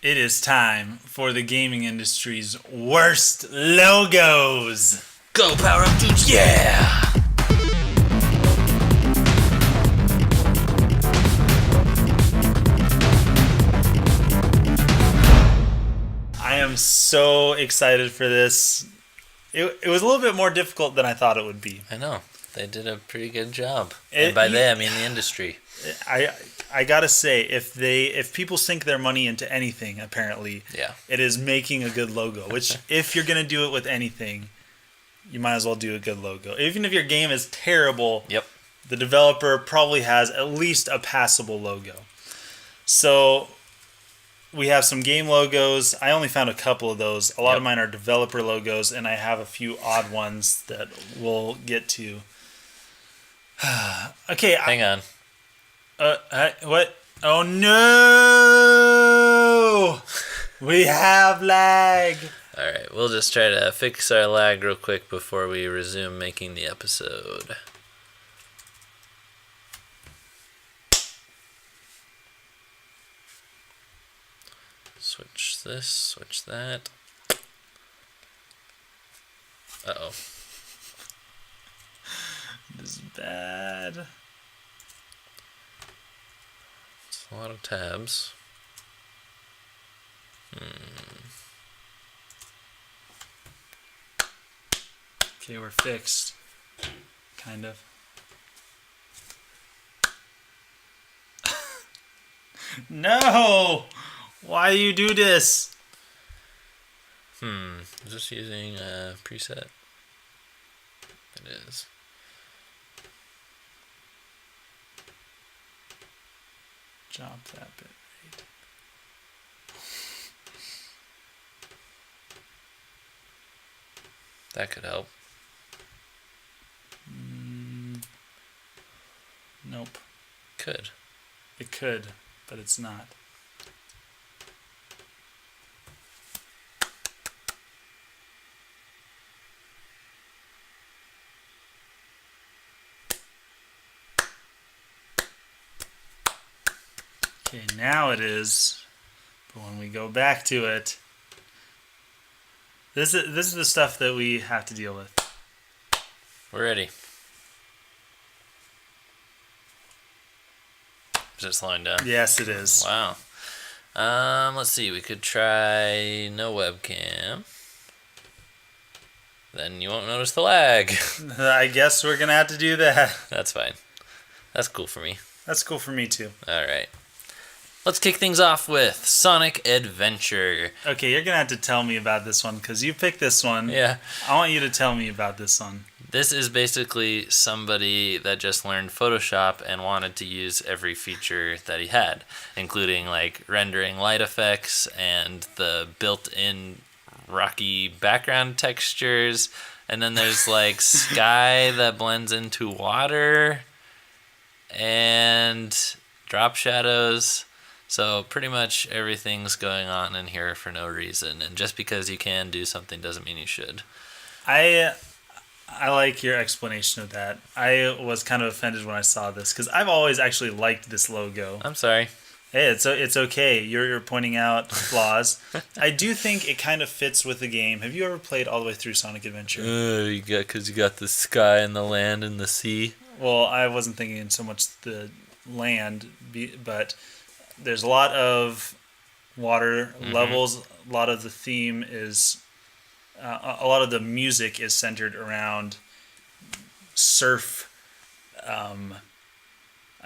It is time for the gaming industry's worst logos. Go Power Up Dudes, yeah! I am so excited for this. It was a little bit more difficult than I thought it would be. I know. They did a pretty good job. And by they, I mean the industry. I gotta say, if people sink their money into anything, apparently, Yeah. it is making a good logo. Which, if you're gonna do it with anything, you might as well do a good logo. Even if your game is terrible, Yep. the developer probably has at least a passable logo. So we have some game logos. I only found a couple of those. A lot of mine are developer logos, and I have a few odd ones that we'll get to. Okay. Hang on. What? Oh no! We have lag. Alright, we'll just try to fix our lag real quick before we resume making the episode. Switch this, switch that. Uh-oh. This is bad. It's a lot of tabs. Okay, we're fixed. Kind of. No! Why do you do this? Is this using a preset? It is. Drop that bit. That could help. Nope. Could. It could, but it's not. Okay, now it is. But when we go back to it, this is the stuff that we have to deal with. We're ready. Is it slowing down? Yes, it is. Wow. Let's see. We could try no webcam. Then you won't notice the lag. I guess we're gonna have to do that. That's fine. That's cool for me. That's cool for me too. All right. Let's kick things off with Sonic Adventure. Okay, you're gonna have to tell me about this one because you picked this one. Yeah. I want you to tell me about this one. This is basically somebody that just learned Photoshop and wanted to use every feature that he had, including like rendering light effects and the built-in rocky background textures. And then there's like sky that blends into water and drop shadows. So pretty much everything's going on in here for no reason. And just because you can do something doesn't mean you should. I like your explanation of that. I was kind of offended when I saw this because I've always actually liked this logo. I'm sorry. Hey, it's okay. You're pointing out flaws. I do think it kind of fits with the game. Have you ever played all the way through Sonic Adventure? Because you got the sky and the land and the sea. Well, I wasn't thinking so much the land, but there's a lot of water levels. A lot of the theme is, a lot of the music is centered around surf. I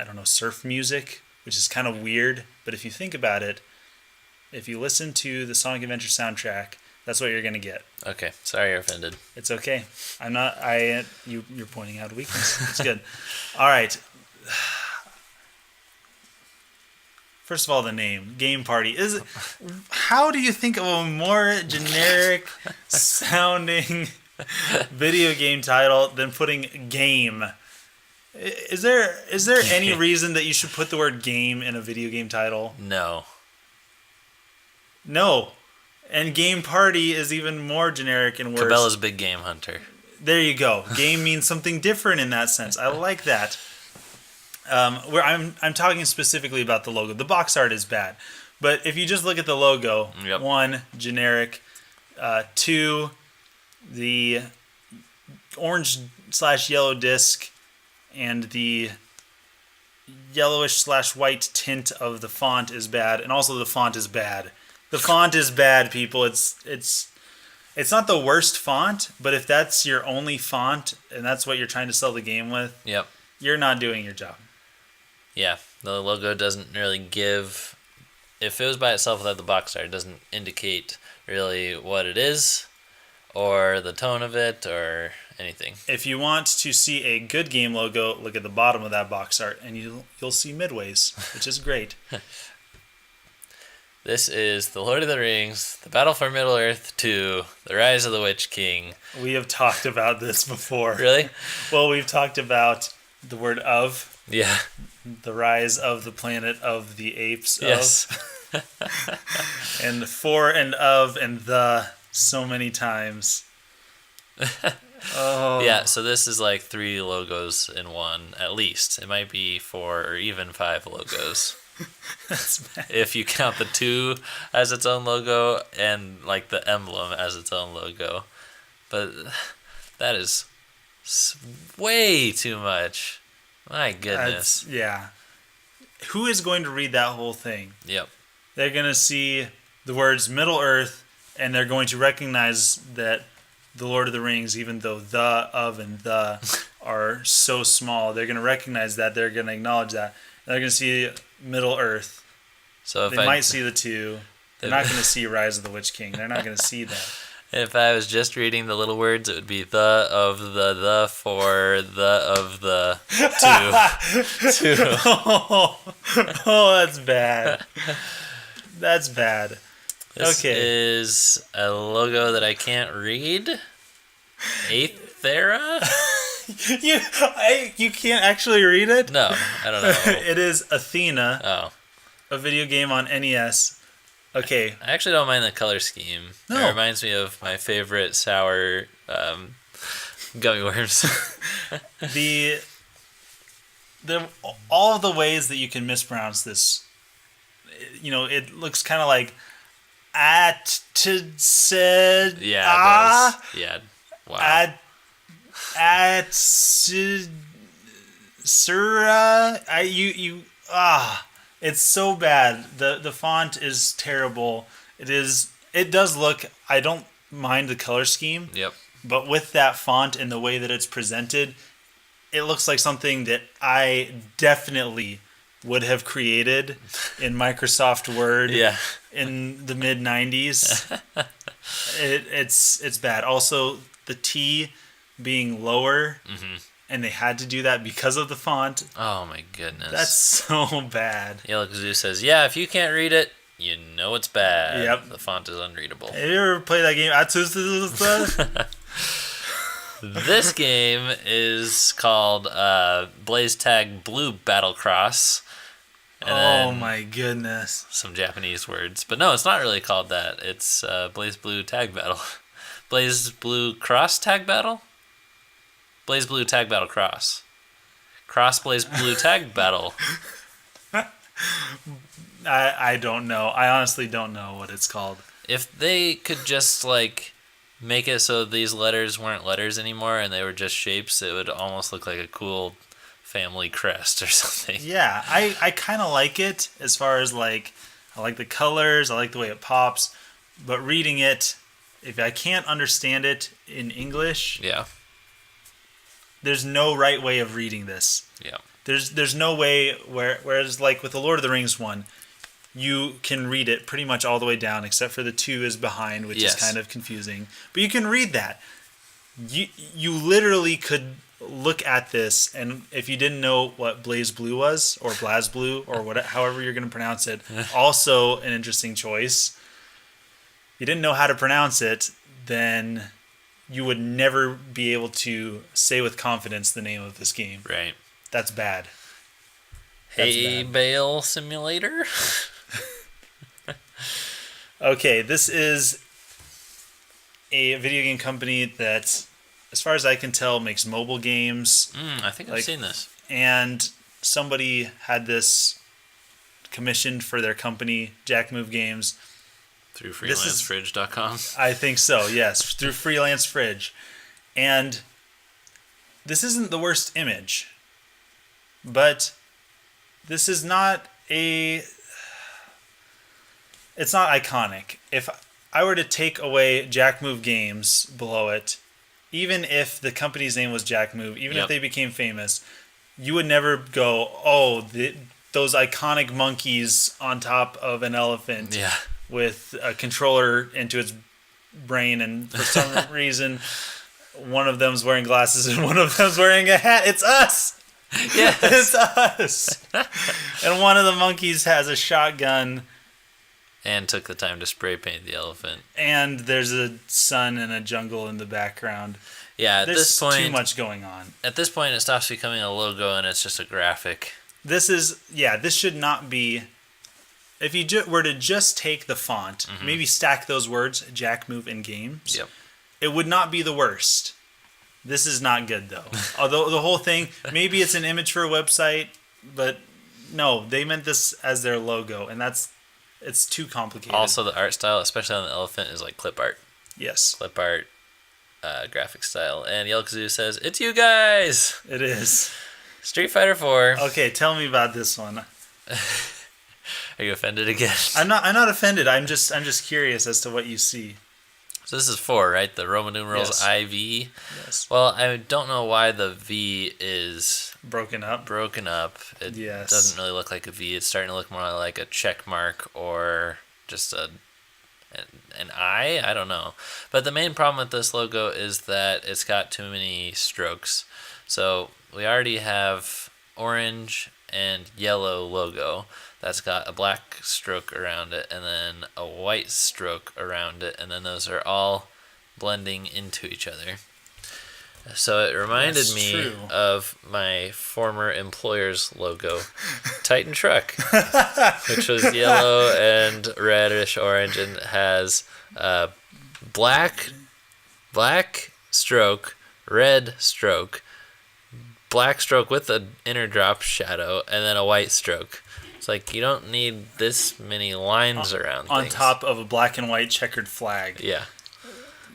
don't know, surf music, which is kind of weird. But if you think about it, if you listen to the Sonic Adventure soundtrack, that's what you're gonna get. Okay, sorry you're offended. It's okay. I'm not. You're pointing out a weakness. It's good. All right. First of all, the name Game Party is. How do you think of a more generic sounding video game title than putting game? Is there any reason that you should put the word game in a video game title? No. No. And Game Party is even more generic and worse. Cabela's Big Game Hunter. There you go. Game means something different in that sense. I like that. Where I'm talking specifically about the logo. The box art is bad, But if you just look at the logo, Yep. 1, generic. 2, the orange/yellow disc and the yellowish/white tint of the font is bad, and also the font is bad. The font is bad, people. It's not the worst font, but if that's your only font and that's what you're trying to sell the game with, Yep. you're not doing your job. Yeah, the logo doesn't really give. If it was by itself without the box art, it doesn't indicate really what it is, or the tone of it, or anything. If you want to see a good game logo, look at the bottom of that box art, and you'll see Midways, which is great. This is The Lord of the Rings, The Battle for Middle-earth 2, The Rise of the Witch King. We have talked about this before. Really? Well, we've talked about the word of, Yeah. the rise of the planet of the apes Yes. of, and for and of and the so many times. Oh. Yeah, so this is like 3 logos in one, at least. It might be 4 or even 5 logos. That's bad. If you count the 2 as its own logo and like the emblem as its own logo. But that is way too much. My goodness. Yeah. Who is going to read that whole thing? Yep. They're going to see the words Middle Earth, and they're going to recognize that the Lord of the Rings, even though the, of, and the are so small, they're going to recognize that. They're going to acknowledge that. And they're going to see Middle Earth. So if They might see the 2. They're not going to see Rise of the Witch King. They're not going to see that. If I was just reading the little words, it would be the of the for the of the two. Oh, that's bad. That's bad. This Okay. is a logo that I can't read. Aethera? You can't actually read it? No, I don't know. It is Athena, Oh, a video game on NES. Okay. I actually don't mind the color scheme. No. It reminds me of my favorite sour gummy worms. The all of the ways that you can mispronounce this, it looks kind of like said Yeah, it does. Yeah. Wow. It's so bad. The font is terrible. It does look, I don't mind the color scheme, Yep. but with that font and the way that it's presented, it looks like something that I definitely would have created in Microsoft Word Yeah. in the mid 90s. It's bad. Also, the T being lower, and they had to do that because of the font. Oh my goodness. That's so bad. Yellow Kazoo says, yeah, if you can't read it, you know it's bad. Yep. The font is unreadable. Have you ever played that game? This game is called Blaze Tag Blue Battlecross. And Oh then my goodness. some Japanese words. But no, it's not really called that. It's Blaze Blue Tag Battle. Blaze Blue Cross Tag Battle? Blaze Blue Tag Battle Cross. Cross Blaze Blue Tag Battle. I don't know. I honestly don't know what it's called. If they could just make it so these letters weren't letters anymore and they were just shapes, it would almost look like a cool family crest or something. Yeah, I kind of like it as far as I like the colors, I like the way it pops, but reading it, if I can't understand it in English, Yeah. there's no right way of reading this. Yeah. There's no way whereas with the Lord of the Rings one, you can read it pretty much all the way down except for the 2 is behind, which Yes. is kind of confusing. But you can read that. You literally could look at this, and if you didn't know what Blaze Blue was, or BlazBlue, or however you're going to pronounce it, also an interesting choice. You didn't know how to pronounce it, then you would never be able to say with confidence the name of this game. Right. That's bad. Hay bad. Bale Simulator? Okay, this is a video game company that, as far as I can tell, makes mobile games. I think I've seen this. And somebody had this commissioned for their company, Jack Move Games. Through freelancefridge.com. I think so, yes, through Freelance Fridge. And this isn't the worst image, but this is not it's not iconic. If I were to take away Jack Move Games below it, even if the company's name was Jack Move, even if they became famous, you would never go, oh, those iconic monkeys on top of an elephant with a controller into its brain, and for some reason, one of them's wearing glasses and one of them's wearing a hat. It's us! Yes. It's us! And one of the monkeys has a shotgun. And took the time to spray paint the elephant. And there's a sun and a jungle in the background. Yeah, There's too much going on. At this point, it stops becoming a logo and it's just a graphic. This should not be... If you were to just take the font, maybe stack those words, Jack Move and Games, it would not be the worst. This is not good, though. Although the whole thing, maybe it's an image for a website, but no, they meant this as their logo, and it's too complicated. Also, the art style, especially on the elephant, is like clip art. Yes. Clip art, graphic style. And Yellow Kazoo says, "It's you guys!" It is. Street Fighter 4. Okay, tell me about this one. Are you offended again? I'm not offended. I'm just curious as to what you see. So this is 4, right? The Roman numerals IV. Yes. Well, I don't know why the V is broken up. It doesn't really look like a V. It's starting to look more like a check mark or just an I. I don't know. But the main problem with this logo is that it's got too many strokes. So we already have orange and yellow logo that's got a black stroke around it and then a white stroke around it, and then those are all blending into each other. So it reminded me of my former employer's logo, Titan Truck, which was yellow and reddish orange and has black stroke, red stroke, black stroke with an inner drop shadow, and then a white stroke. It's like, you don't need this many lines around things. On top of a black and white checkered flag. Yeah.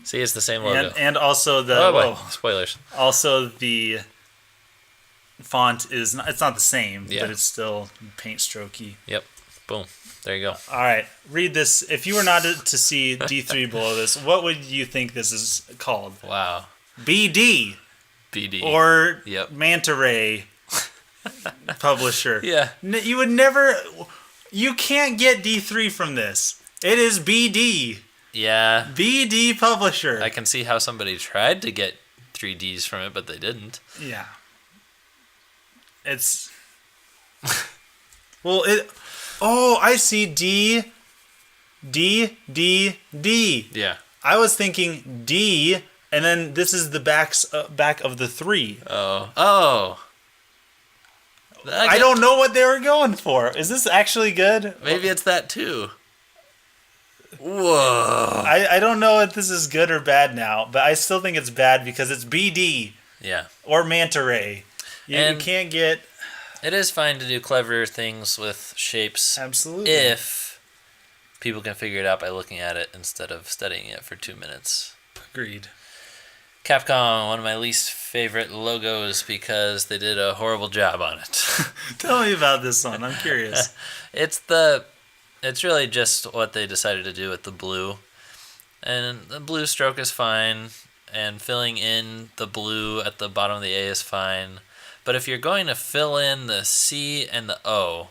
See, it's the same logo. And also the... spoilers. Also the font is... It's not the same, but it's still paint strokey. Yep. Boom. There you go. All right. Read this. If you were not to see D3 below this, what would you think this is called? Wow. BD. Or Manta Ray publisher. Yeah. You would never... You can't get D3 from this. It is BD. Yeah. BD publisher. I can see how somebody tried to get 3Ds from it, but they didn't. Yeah. It's... Well, it... Oh, I see D. Yeah. I was thinking D, and then this is the back of the 3. Oh. I don't know what they were going for. Is this actually good? Maybe it's that too. Whoa. I don't know if this is good or bad now, but I still think it's bad because it's BD. Yeah. Or Manta Ray. You can't get... It is fine to do clever things with shapes. Absolutely. If people can figure it out by looking at it instead of studying it for 2 minutes. Agreed. Capcom, one of my least favorite logos because they did a horrible job on it. Tell me about this one. I'm curious. It's really just what they decided to do with the blue. And the blue stroke is fine, and filling in the blue at the bottom of the A is fine. But if you're going to fill in the C and the O,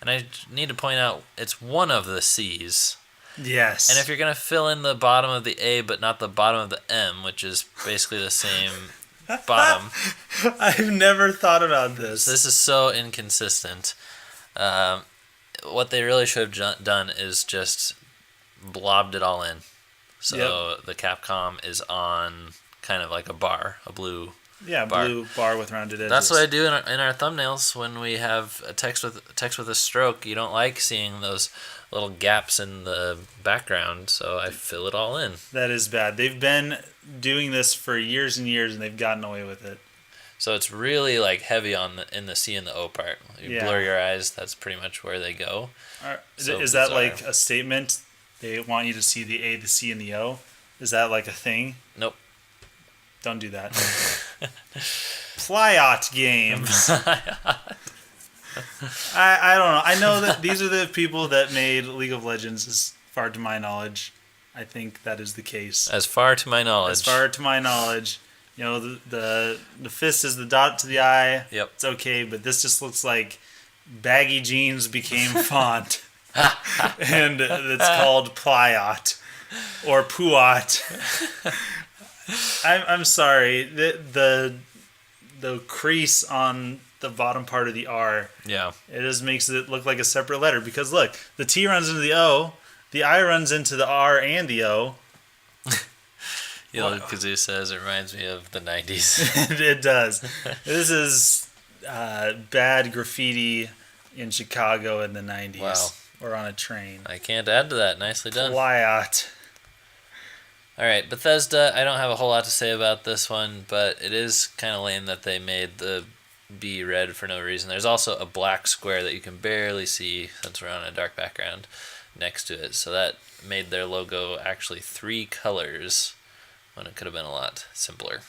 and I need to point out it's one of the C's. Yes. And if you're going to fill in the bottom of the A but not the bottom of the M, which is basically the same bottom. I've never thought about this. This is so inconsistent. What they really should have done is just blobbed it all in. So the Capcom is on kind of like a bar, a blue bar. Blue bar with rounded edges. That's what I do in our thumbnails when we have a text with a stroke. You don't like seeing those little gaps in the background, so I fill it all in. That is bad. They've been doing this for years and years, and they've gotten away with it. So it's really like heavy in the C and the O part. You blur your eyes. That's pretty much where they go. So is that like a statement? They want you to see the A, the C, and the O. Is that like a thing? Nope. Don't do that. Plyot games. I don't know. I know that these are the people that made League of Legends, as far to my knowledge. I think that is the case. As far to my knowledge. As far to my knowledge. You know, the fist is the dot to the eye. Yep. It's okay, but this just looks like baggy jeans became font. And it's called Plyot. Or Puot. I'm sorry. The crease on the bottom part of the R. Yeah. It just makes it look like a separate letter. Because look, the T runs into the O, the I runs into the R and the O. Kazoo says it reminds me of the 90s. It does. This is bad graffiti in Chicago in the 90s. Wow. Or on a train. I can't add to that. Nicely done. Plyot. All right, Bethesda, I don't have a whole lot to say about this one, but it is kind of lame that they made the B red for no reason. There's also a black square that you can barely see since we're on a dark background next to it. So that made their logo actually 3 colors when it could have been a lot simpler.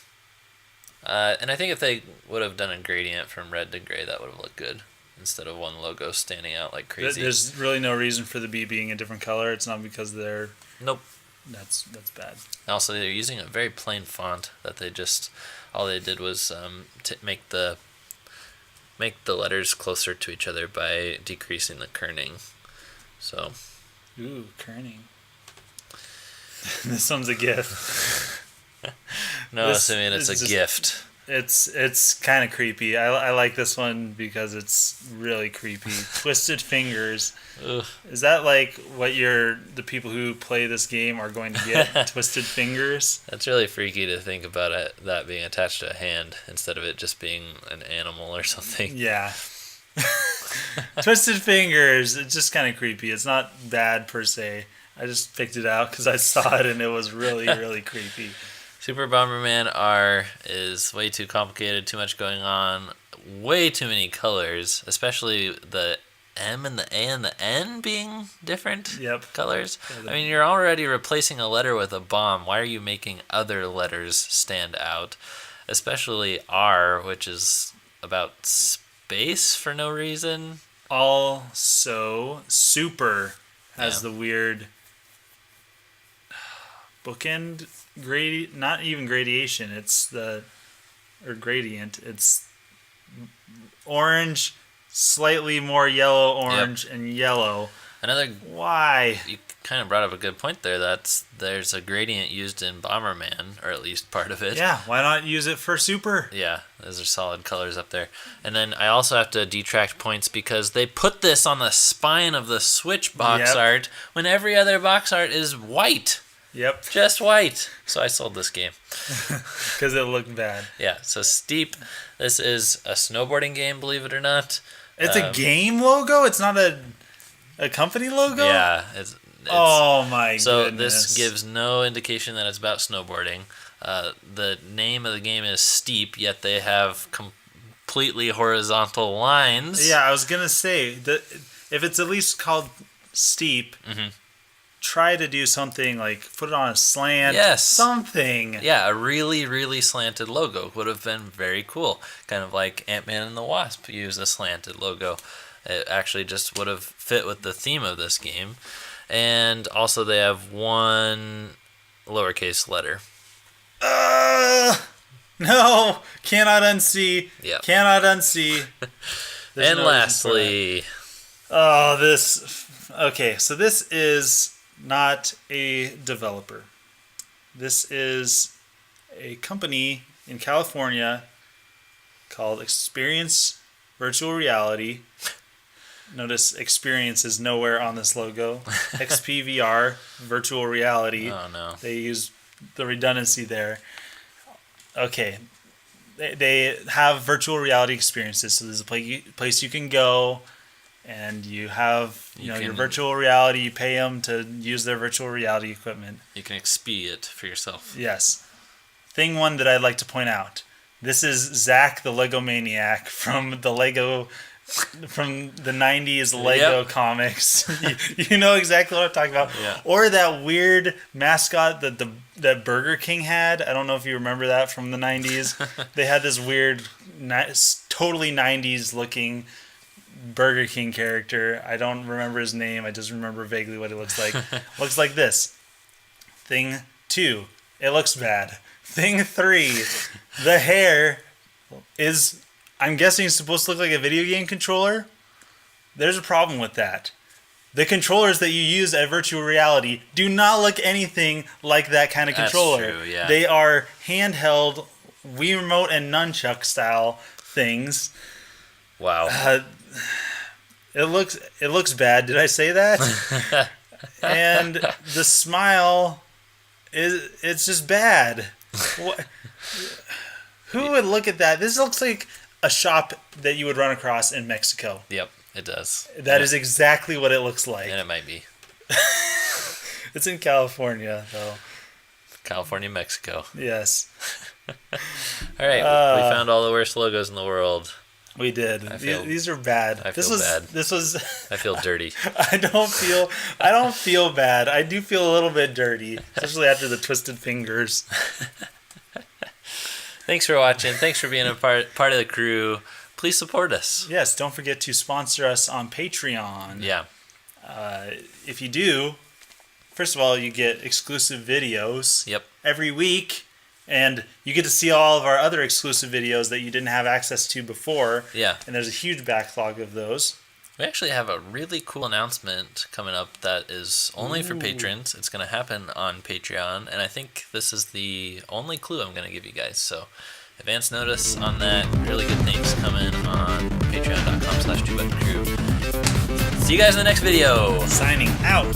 And I think if they would have done a gradient from red to gray, that would have looked good instead of one logo standing out like crazy. There's really no reason for the B being a different color. It's not because they're... Nope. That's bad. Also, they're using a very plain font that all they did was make the letters closer to each other by decreasing the kerning. So. Ooh, kerning. This one's a gift. No, it's a gift. It's kind of creepy. I like this one because it's really creepy. Twisted Fingers. Ugh. Is that like what the people who play this game are going to get? Twisted Fingers? That's really freaky to think about that being attached to a hand instead of it just being an animal or something. Yeah. Twisted Fingers. It's just kind of creepy. It's not bad per se. I just picked it out because I saw it and it was really, really creepy. Super Bomberman R is way too complicated, too much going on, way too many colors, especially the M and the A and the N being different colors. I mean, you're already replacing a letter with a bomb. Why are you making other letters stand out? Especially R, which is about space for no reason. Also, Super has the weird bookend not even gradation. It's gradient. It's orange, slightly more yellow, orange, and yellow. Why? You kind of brought up a good point there. There's a gradient used in Bomberman, or at least part of it. Yeah, why not use it for Super? Yeah, those are solid colors up there. And then I also have to detract points because they put this on the spine of the Switch box art when every other box art is white. Yep. Just white. So I sold this game. Because it looked bad. Yeah, so Steep. This is a snowboarding game, believe it or not. It's a game logo? It's not a company logo? Yeah. Oh my so goodness. So this gives no indication that it's about snowboarding. The name of the game is Steep, yet they have completely horizontal lines. Yeah, I was going to say, if it's at least called Steep... Mm-hmm. Try to do something like put it on a slant. Yes. Something. Yeah, a really, really slanted logo would have been very cool. Kind of like Ant-Man and the Wasp used a slanted logo. It actually just would have fit with the theme of this game. And also they have one lowercase letter. No. Cannot unsee. Yep. Cannot unsee. And lastly. Oh, this. Okay, so this is not a developer. This is a company in California called Experience Virtual Reality. Notice Experience is nowhere on this logo. XPVR, Virtual Reality. Oh, no. They use the redundancy there. Okay. They have virtual reality experiences. So there's a place you can go and you have your virtual reality. You pay them to use their virtual reality equipment. You can XP it for yourself. Yes. Thing one that I'd like to point out. This is Zach the Lego Maniac from the 90s Lego comics. You know exactly what I'm talking about. Yeah. Or that weird mascot that Burger King had. I don't know if you remember that from the 90s. They had this weird, totally 90s looking Burger King character. I don't remember his name. I just remember vaguely what it looks like. Looks like this. Thing 2. It looks bad. Thing 3. The hair is, I'm guessing, supposed to look like a video game controller. There's a problem with that. The controllers that you use at virtual reality do not look anything like that kind of controller. That's true, yeah. They are handheld Wii Remote and nunchuck style things. Wow. It looks bad. Did I say that? And the smile it's just bad. What? Who would look at that? This looks like a shop that you would run across in Mexico. Yep, it does. That is exactly what it looks like. And it might be. It's in California, though. California, Mexico. Yes. All right, we found all the worst logos in the world. We did. These are bad. I feel bad. This was. I feel dirty. I don't feel bad. I do feel a little bit dirty, especially after the twisted fingers. Thanks for watching. Thanks for being a part of the crew. Please support us. Yes, don't forget to sponsor us on Patreon. Yeah. If you do, first of all, you get exclusive videos. Yep. Every week. And you get to see all of our other exclusive videos that you didn't have access to before. Yeah. And there's a huge backlog of those. We actually have a really cool announcement coming up that is only for patrons. It's going to happen on Patreon. And I think this is the only clue I'm going to give you guys. So advance notice on that. Really good things coming on patreon.com/2ButtonCrew. See you guys in the next video. Signing out.